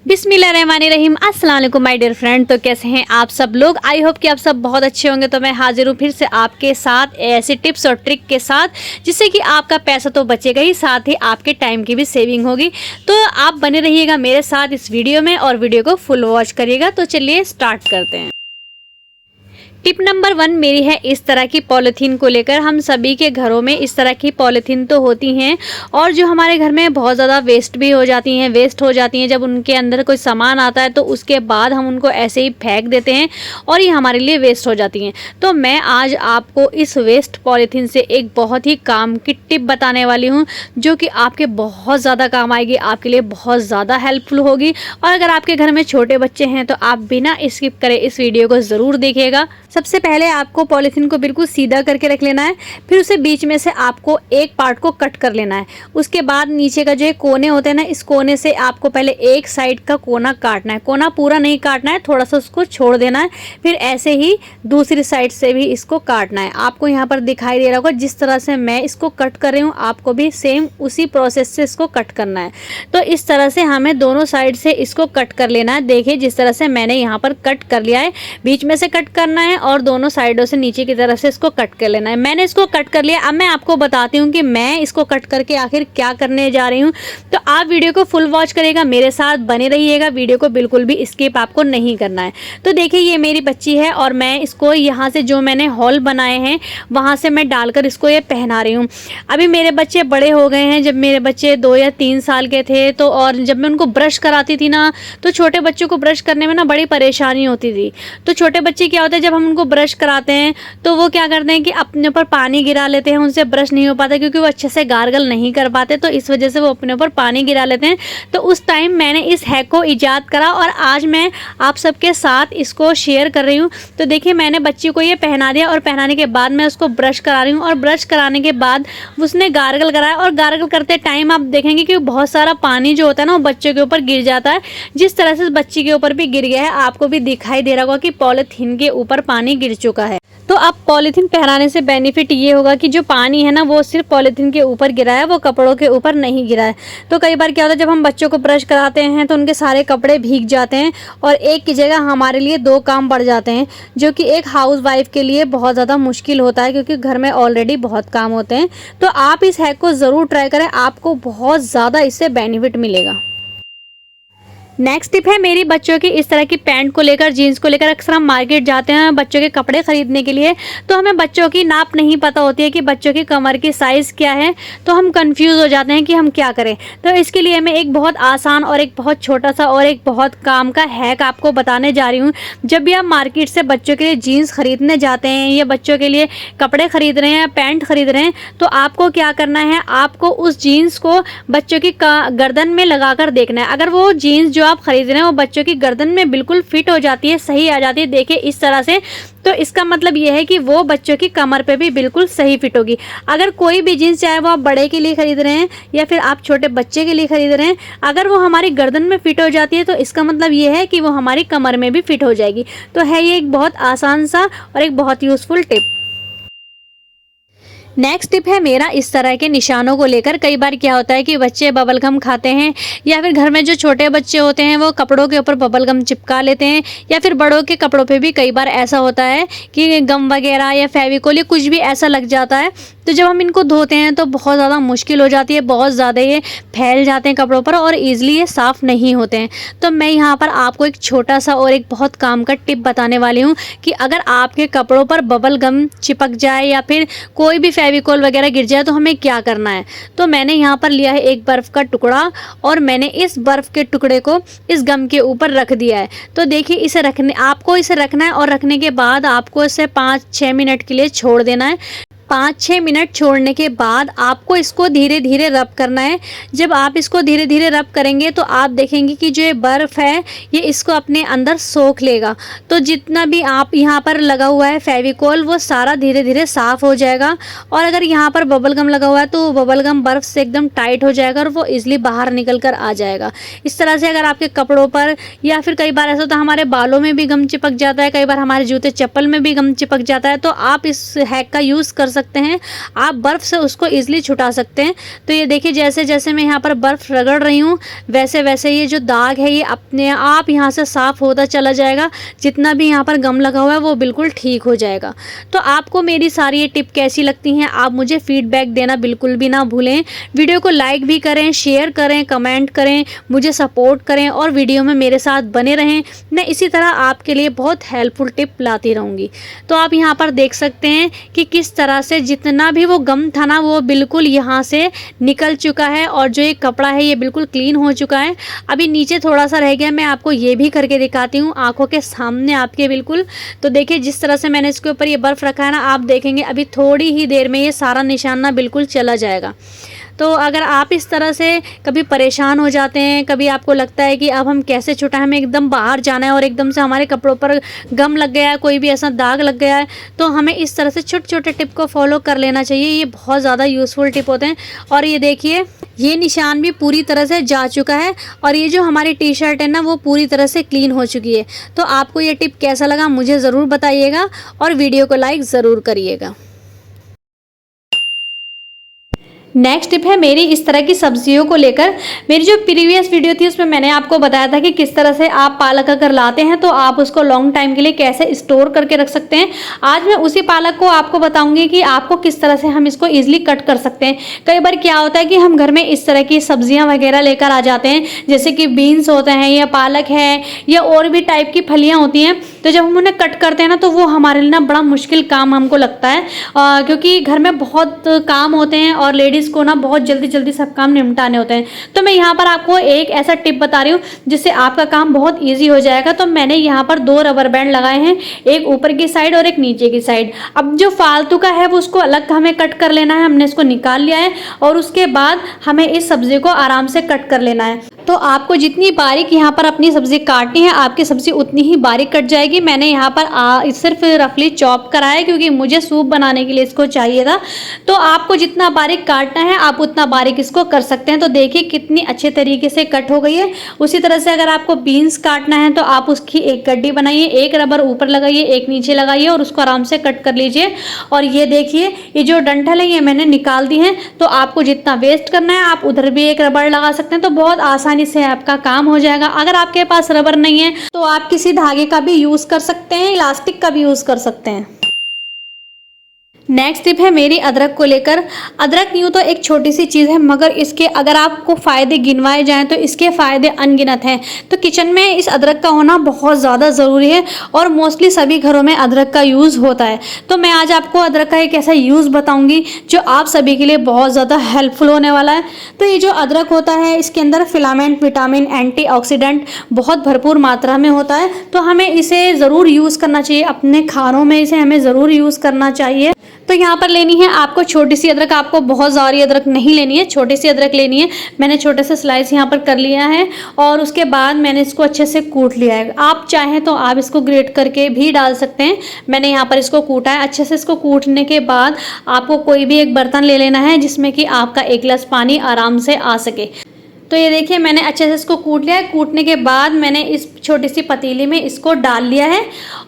बिस्मिल्लाहिर्रहमानिर्रहीम। अस्सलाम वालेकुम माय डियर फ्रेंड। तो कैसे हैं आप सब लोग? आई होप कि आप सब बहुत अच्छे होंगे। तो मैं हाजिर हूँ फिर से आपके साथ ऐसे टिप्स और ट्रिक के साथ जिससे कि आपका पैसा तो बचेगा ही, साथ ही आपके टाइम की भी सेविंग होगी। तो आप बने रहिएगा मेरे साथ इस वीडियो में और वीडियो को फुल वॉच करिएगा। तो चलिए स्टार्ट करते हैं। टिप नंबर 1 मेरी है इस तरह की पॉलीथीन को लेकर। हम सभी के घरों में इस तरह की पॉलीथीन तो होती हैं और जो हमारे घर में बहुत ज़्यादा वेस्ट भी हो जाती हैं, वेस्ट हो जाती हैं। जब उनके अंदर कोई सामान आता है तो उसके बाद हम उनको ऐसे ही फेंक देते हैं और ये हमारे लिए वेस्ट हो जाती हैं। तो मैं आज आपको इस वेस्ट पॉलीथीन से एक बहुत ही काम की टिप बताने वाली हूँ जो कि आपके बहुत ज़्यादा काम आएगी, आपके लिए बहुत ज़्यादा हेल्पफुल होगी। और अगर आपके घर में छोटे बच्चे हैं तो आप बिना स्किप करे इस वीडियो को ज़रूर देखिएगा। सबसे पहले आपको पॉलीथीन को बिल्कुल सीधा करके रख लेना है, फिर उसे बीच में से आपको एक पार्ट को कट कर लेना है। उसके बाद नीचे का जो कोने होते हैं ना, इस कोने से आपको पहले एक साइड का कोना काटना है। कोना पूरा नहीं काटना है, थोड़ा सा उसको छोड़ देना है। फिर ऐसे ही दूसरी साइड से भी इसको काटना है। आपको यहाँ पर दिखाई दे रहा होगा जिस तरह से मैं इसको कट कर रही हूँ, आपको भी सेम उसी प्रोसेस से इसको कट करना है। तो इस तरह से हमें दोनों साइड से इसको कट कर लेना है। देखिए जिस तरह से मैंने यहाँ पर कट कर लिया है, बीच में से कट करना है और दोनों साइडों से नीचे की तरफ से इसको कट कर लेना है। मैंने इसको कट कर लिया। अब मैं आपको बताती हूँ कि मैं इसको कट करके आखिर क्या करने जा रही हूँ। तो आप वीडियो को फुल वॉच करिएगा, मेरे साथ बने रहिएगा, वीडियो को बिल्कुल भी स्किप आपको नहीं करना है। तो देखिए ये मेरी बच्ची है और मैं इसको यहाँ से जो मैंने हॉल बनाए हैं वहाँ से मैं डालकर इसको ये पहना रही हूँ। अभी मेरे बच्चे बड़े हो गए हैं। जब मेरे बच्चे 2 या 3 साल के थे तो और जब मैं उनको ब्रश कराती थी ना, तो छोटे बच्चों को ब्रश करने में ना बड़ी परेशानी होती थी। तो छोटे बच्चे क्या होता है, जब हम उनको ब्रश कराते हैं तो वो क्या करते हैं कि अपने ऊपर पानी गिरा लेते हैं, उनसे ब्रश नहीं हो पाता क्योंकि वो अच्छे से गार्गल नहीं कर पाते। तो इस वजह से वो अपने ऊपर पानी गिरा लेते हैं। तो उस टाइम मैंने इस हैक को ईजाद करा और आज मैं आप सबके साथ इसको शेयर कर रही हूँ। तो देखिए मैंने बच्ची को ये पहना दिया और पहनाने के बाद मैं उसको ब्रश करा रही हूँ और ब्रश कराने के बाद उसने गार्गल कराया। और गार्गल करते टाइम आप देखेंगे कि बहुत सारा पानी जो होता है ना वो बच्चों के ऊपर गिर जाता है। जिस तरह से बच्ची के ऊपर भी गिर गया है, आपको भी दिखाई दे रहा होगा कि पॉलीथीन के ऊपर पानी गिर चुका है। तो अब पॉलीथीन पहनाने से बेनिफिट ये होगा कि जो पानी है ना वो सिर्फ पॉलीथीन के ऊपर गिरा है, वो कपड़ों के ऊपर नहीं गिरा है। तो कई बार क्या होता है, जब हम बच्चों को ब्रश कराते हैं तो उनके सारे कपड़े भीग जाते हैं और एक की जगह हमारे लिए 2 काम बढ़ जाते हैं, जो कि एक हाउस वाइफ के लिए बहुत ज़्यादा मुश्किल होता है क्योंकि घर में ऑलरेडी बहुत काम होते हैं। तो आप इस हैक को ज़रूर ट्राई करें, आपको बहुत ज़्यादा इससे बेनिफिट मिलेगा। नेक्स्ट टिप है मेरी बच्चों की इस तरह की पैंट को लेकर, जीन्स को लेकर। अक्सर हम मार्केट जाते हैं बच्चों के कपड़े खरीदने के लिए, तो हमें बच्चों की नाप नहीं पता होती है कि बच्चों की कमर की साइज़ क्या है। तो हम कंफ्यूज हो जाते हैं कि हम क्या करें। तो इसके लिए मैं एक बहुत आसान और एक बहुत छोटा सा और एक बहुत काम का हैक आपको बताने जा रही हूँ। जब भी आप मार्केट से बच्चों के लिए जीन्स खरीदने जाते हैं या बच्चों के लिए कपड़े खरीद रहे हैं, पैंट खरीद रहे हैं, तो आपको क्या करना है, आपको उस जीन्स को बच्चों की गर्दन में लगाकर देखना है। अगर वो जीन्स जो आप खरीद रहे हैं वो बच्चों की गर्दन में बिल्कुल फिट हो जाती है, सही आ जाती है, देखिए इस तरह से, तो इसका मतलब ये है कि वो बच्चों की कमर पे भी बिल्कुल सही फिट होगी। अगर कोई भी जीन्स, चाहे वो आप बड़े के लिए खरीद रहे हैं या फिर आप छोटे बच्चे के लिए खरीद रहे हैं, अगर वो हमारी गर्दन में फिट हो जाती है तो इसका मतलब ये है कि वो हमारी कमर में भी फिट हो जाएगी। तो है ये एक बहुत आसान सा और एक बहुत यूजफुल टिप। नेक्स्ट टिप है मेरा इस तरह के निशानों को लेकर। कई बार क्या होता है कि बच्चे बबल गम खाते हैं या फिर घर में जो छोटे बच्चे होते हैं वो कपड़ों के ऊपर बबल गम चिपका लेते हैं, या फिर बड़ों के कपड़ों पे भी कई बार ऐसा होता है कि गम वगैरह या फेविकोल या कुछ भी ऐसा लग जाता है। तो जब हम इनको धोते हैं तो बहुत ज़्यादा मुश्किल हो जाती है, बहुत ज़्यादा ये फैल जाते हैं कपड़ों पर और ईज़िली ये साफ़ नहीं होते हैं। तो मैं यहाँ पर आपको एक छोटा सा और एक बहुत काम का टिप बताने वाली हूँ कि अगर आपके कपड़ों पर बबल गम चिपक जाए या फिर कोई भी फेविकोल वगैरह गिर जाए तो हमें क्या करना है। तो मैंने यहाँ पर लिया है एक बर्फ़ का टुकड़ा और मैंने इस बर्फ़ के टुकड़े को इस गम के ऊपर रख दिया है। तो देखिए आपको इसे रखना है और रखने के बाद आपको इसे 5-6 मिनट के लिए छोड़ देना है। 5-6 मिनट छोड़ने के बाद आपको इसको धीरे धीरे रब करना है। जब आप इसको धीरे धीरे रब करेंगे तो आप देखेंगे कि जो ये बर्फ़ है ये इसको अपने अंदर सोख लेगा। तो जितना भी आप यहाँ पर लगा हुआ है फेविकोल वो सारा धीरे धीरे साफ़ हो जाएगा। और अगर यहाँ पर बबल गम लगा हुआ है तो बबल गम बर्फ़ से एकदम टाइट हो जाएगा और वो ईज़िली बाहर निकल कर आ जाएगा। इस तरह से अगर आपके कपड़ों पर या फिर कई बार ऐसा होता है हमारे बालों में भी गम चिपक जाता है, कई बार हमारे जूते चप्पल में भी गम चिपक जाता है, तो आप इस हैक का यूज़ कर सकते हैं, आप बर्फ़ से उसको ईज़िली छुटा सकते हैं। तो ये देखिए जैसे जैसे मैं यहाँ पर बर्फ़ रगड़ रही हूँ वैसे वैसे ये जो दाग है ये अपने आप यहाँ से साफ़ होता चला जाएगा। जितना भी यहाँ पर गम लगा हुआ है वो बिल्कुल ठीक हो जाएगा। तो आपको मेरी सारी ये टिप कैसी लगती हैं, आप मुझे फ़ीडबैक देना बिल्कुल भी ना भूलें। वीडियो को लाइक भी करें, शेयर करें, कमेंट करें, मुझे सपोर्ट करें और वीडियो में मेरे साथ बने रहें। मैं इसी तरह आपके लिए बहुत हेल्पफुल टिप लाती रहूँगी। तो आप यहाँ पर देख सकते हैं कि किस तरह से जितना भी वो गम था ना वो बिल्कुल यहाँ से निकल चुका है और जो ये कपड़ा है ये बिल्कुल क्लीन हो चुका है। अभी नीचे थोड़ा सा रह गया, मैं आपको ये भी करके दिखाती हूँ आँखों के सामने आपके बिल्कुल। तो देखिए जिस तरह से मैंने इसके ऊपर ये बर्फ़ रखा है ना, आप देखेंगे अभी थोड़ी ही देर में ये सारा निशान ना बिल्कुल चला जाएगा। तो अगर आप इस तरह से कभी परेशान हो जाते हैं, कभी आपको लगता है कि अब हम कैसे छुटाएं, हमें एकदम बाहर जाना है और एकदम से हमारे कपड़ों पर गम लग गया है, कोई भी ऐसा दाग लग गया है, तो हमें इस तरह से छोटे छोटे टिप को फॉलो कर लेना चाहिए। ये बहुत ज़्यादा यूज़फुल टिप होते हैं। और ये देखिए ये निशान भी पूरी तरह से जा चुका है और ये जो हमारी टी शर्ट है ना वो पूरी तरह से क्लीन हो चुकी है। तो आपको ये टिप कैसा लगा मुझे ज़रूर बताइएगा और वीडियो को लाइक ज़रूर करिएगा। नेक्स्ट टिप है मेरी इस तरह की सब्जियों को लेकर। मेरी जो प्रीवियस वीडियो थी उसमें मैंने आपको बताया था कि किस तरह से आप पालक अगर लाते हैं तो आप उसको लॉन्ग टाइम के लिए कैसे स्टोर करके रख सकते हैं। आज मैं उसी पालक को आपको बताऊंगी कि आपको किस तरह से हम इसको ईजिली कट कर सकते हैं। कई बार क्या होता है कि हम घर में इस तरह की सब्जियां वगैरह लेकर आ जाते हैं, जैसे कि बीन्स होते हैं या पालक है या और भी टाइप की फलियाँ होती हैं। तो जब हम उन्हें कट करते हैं ना तो वो हमारे लिए ना बड़ा मुश्किल काम हमको लगता है, क्योंकि घर में बहुत काम होते हैं और लेडीज़ को ना बहुत जल्दी जल्दी सब काम निपटाने होते हैं। तो मैं यहाँ पर आपको एक ऐसा टिप बता रही हूँ जिससे आपका काम बहुत इजी हो जाएगा। तो मैंने यहाँ पर 2 रबर बैंड लगाए हैं, एक ऊपर की साइड और एक नीचे की साइड। अब जो फालतू का है वो उसको अलग हमें कट कर लेना है। हमने इसको निकाल लिया है और उसके बाद हमें इस सब्जी को आराम से कट कर लेना है। तो आपको जितनी बारीक यहाँ पर अपनी सब्जी काटनी है आपकी सब्जी उतनी ही बारीक कट जाएगी। मैंने यहाँ पर सिर्फ रफली चॉप करा है क्योंकि मुझे सूप बनाने के लिए इसको चाहिए था। तो आपको जितना बारीक काटना है आप उतना बारीक इसको कर सकते हैं। तो देखिए कितनी अच्छे तरीके से कट हो गई है। उसी तरह से अगर आपको बीन्स काटना है तो आप उसकी एक गड्डी बनाइए, एक रबर ऊपर लगाइए, एक नीचे लगाइए और उसको आराम से कट कर लीजिए। और ये देखिए ये जो डंठल है ये मैंने निकाल दी है। तो आपको जितना वेस्ट करना है आप उधर भी एक रबर लगा सकते हैं, तो बहुत आसानी से आपका काम हो जाएगा। अगर आपके पास रबर नहीं है तो आप किसी धागे का भी यूज कर सकते हैं, इलास्टिक का भी यूज कर सकते हैं। नेक्स्ट टिप है मेरी अदरक को लेकर। अदरक यूँ तो एक छोटी सी चीज़ है मगर इसके अगर आपको फ़ायदे गिनवाए जाएं तो इसके फ़ायदे अनगिनत हैं। तो किचन में इस अदरक का होना बहुत ज़्यादा ज़रूरी है और मोस्टली सभी घरों में अदरक का यूज़ होता है। तो मैं आज आपको अदरक का एक ऐसा यूज़ बताऊँगी जो आप सभी के लिए बहुत ज़्यादा हेल्पफुल होने वाला है। तो ये जो अदरक होता है इसके अंदर फिलामेंट, विटामिन, एंटीऑक्सीडेंट बहुत भरपूर मात्रा में होता है। तो हमें इसे ज़रूर यूज़ करना चाहिए, अपने खानों में इसे हमें ज़रूर यूज़ करना चाहिए। तो यहाँ पर लेनी है आपको छोटी सी अदरक, आपको बहुत ज़्यादा अदरक नहीं लेनी है, छोटी सी अदरक लेनी है। मैंने छोटे से स्लाइस यहाँ पर कर लिया है और उसके बाद मैंने इसको अच्छे से कूट लिया है। आप चाहें तो आप इसको ग्रेट करके भी डाल सकते हैं। मैंने यहाँ पर इसको कूटा है अच्छे से। इसको कूटने के बाद आपको कोई भी एक बर्तन ले लेना है जिसमें कि आपका 1 गिलास पानी आराम से आ सके। तो ये देखिए मैंने अच्छे से इसको कूट लिया है। कूटने के बाद मैंने इस छोटी सी पतीली में इसको डाल लिया है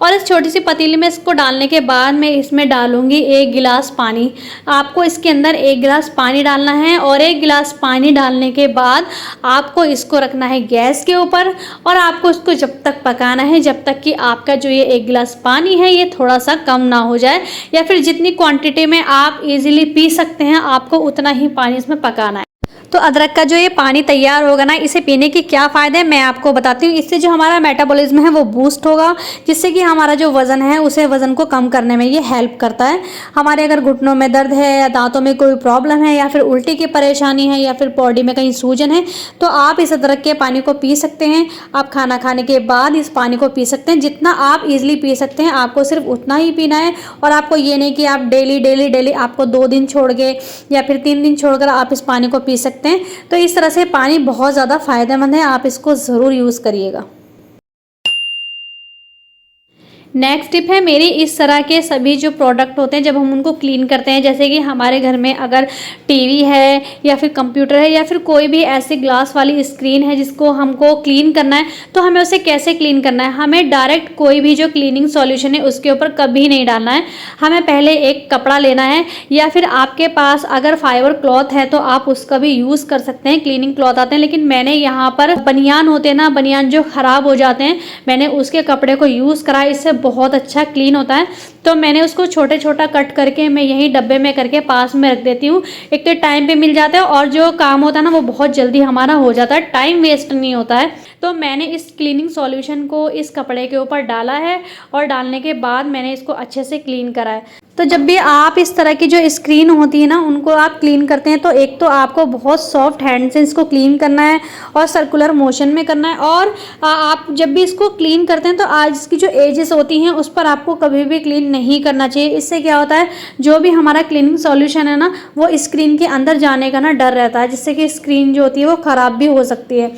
और इस छोटी सी पतीली में इसको डालने के बाद मैं इसमें डालूंगी 1 गिलास पानी। आपको इसके अंदर 1 गिलास पानी डालना है और 1 गिलास पानी डालने के बाद आपको इसको रखना है गैस के ऊपर और आपको इसको जब तक पकाना है जब तक कि आपका जो ये 1 गिलास पानी है ये थोड़ा सा कम ना हो जाए, या फिर जितनी क्वांटिटी में आप इजीली पी सकते हैं आपको उतना ही पानी इसमें पकाना है। तो अदरक का जो ये पानी तैयार होगा ना, इसे पीने के क्या फ़ायदे हैं मैं आपको बताती हूँ। इससे जो हमारा मेटाबॉलिज्म है वो बूस्ट होगा, जिससे कि हमारा जो वज़न है उसे वज़न को कम करने में ये हेल्प करता है। हमारे अगर घुटनों में दर्द है या दांतों में कोई प्रॉब्लम है या फिर उल्टी की परेशानी है या फिर बॉडी में कहीं सूजन है तो आप इस अदरक के पानी को पी सकते हैं। आप खाना खाने के बाद इस पानी को पी सकते हैं। जितना आप ईजिली पी सकते हैं आपको सिर्फ उतना ही पीना है। और आपको ये नहीं कि आप डेली आपको 2 दिन छोड़ के या फिर 3 दिन छोड़कर आप इस पानी को पी सकते हैं। तो इस तरह से पानी बहुत ज़्यादा फायदेमंद है, आप इसको ज़रूर यूज़ करिएगा। नेक्स्ट टिप है मेरी, इस तरह के सभी जो प्रोडक्ट होते हैं जब हम उनको क्लीन करते हैं, जैसे कि हमारे घर में अगर टीवी है या फिर कंप्यूटर है या फिर कोई भी ऐसी ग्लास वाली स्क्रीन है जिसको हमको क्लीन करना है, तो हमें उसे कैसे क्लीन करना है। हमें डायरेक्ट कोई भी जो क्लीनिंग सॉल्यूशन है उसके ऊपर कभी नहीं डालना है। हमें पहले एक कपड़ा लेना है या फिर आपके पास अगर फाइबर क्लॉथ है तो आप उसका भी यूज़ कर सकते हैं, क्लीनिंग क्लॉथ आते हैं। लेकिन मैंने यहाँ पर बनियान होते हैं ना, बनियान जो ख़राब हो जाते हैं, मैंने उसके कपड़े को यूज़ करा, इससे बहुत अच्छा क्लीन होता है। तो मैंने उसको छोटे छोटा कट करके मैं यही डब्बे में करके पास में रख देती हूँ। एक तो टाइम पे मिल जाता है और जो काम होता है ना वो बहुत जल्दी हमारा हो जाता है, टाइम वेस्ट नहीं होता है। तो मैंने इस क्लीनिंग सॉल्यूशन को इस कपड़े के ऊपर डाला है और डालने के बाद मैंने इसको अच्छे से क्लीन करा है। तो जब भी आप इस तरह की जो स्क्रीन होती है ना उनको आप क्लीन करते हैं तो एक तो आपको बहुत सॉफ्ट हैंड से इसको क्लीन करना है और सर्कुलर मोशन में करना है। और आप जब भी इसको क्लीन करते हैं तो आज इसकी जो एजेस होती हैं उस पर आपको कभी भी क्लीन नहीं करना चाहिए। इससे क्या होता है, जो भी हमारा क्लीनिंग सॉल्यूशन है ना वो स्क्रीन के अंदर जाने का ना डर रहता है, जिससे कि स्क्रीन जो होती है वो ख़राब भी हो सकती है।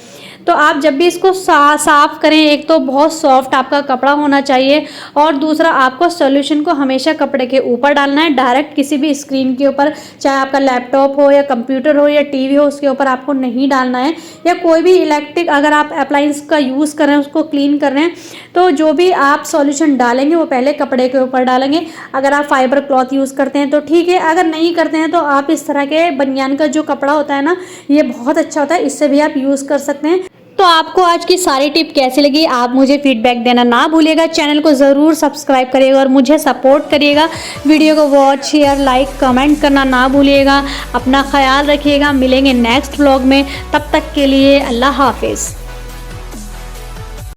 तो आप जब भी इसको साफ़ करें, एक तो बहुत सॉफ्ट आपका कपड़ा होना चाहिए और दूसरा आपको सॉल्यूशन को हमेशा कपड़े के ऊपर डालना है, डायरेक्ट किसी भी स्क्रीन के ऊपर, चाहे आपका लैपटॉप हो या कंप्यूटर हो या टीवी हो, उसके ऊपर आपको नहीं डालना है। या कोई भी इलेक्ट्रिक अगर आप अप्लायंस का यूज़ कर रहे हैं, उसको क्लीन कर रहे हैं, तो जो भी आप सॉल्यूशन डालेंगे वो पहले कपड़े के ऊपर डालेंगे। अगर आप फाइबर क्लॉथ यूज़ करते हैं तो ठीक है, अगर नहीं करते हैं तो आप इस तरह के बनियान का जो कपड़ा होता है ना ये बहुत अच्छा होता है, इससे भी आप यूज़ कर सकते हैं। तो आपको आज की सारी टिप कैसी लगी आप मुझे फीडबैक देना ना भूलिएगा। चैनल को ज़रूर सब्सक्राइब करिएगा और मुझे सपोर्ट करिएगा। वीडियो को वॉच, शेयर, लाइक, कमेंट करना ना भूलिएगा। अपना ख्याल रखिएगा। मिलेंगे नेक्स्ट व्लॉग में, तब तक के लिए अल्लाह हाफिज़।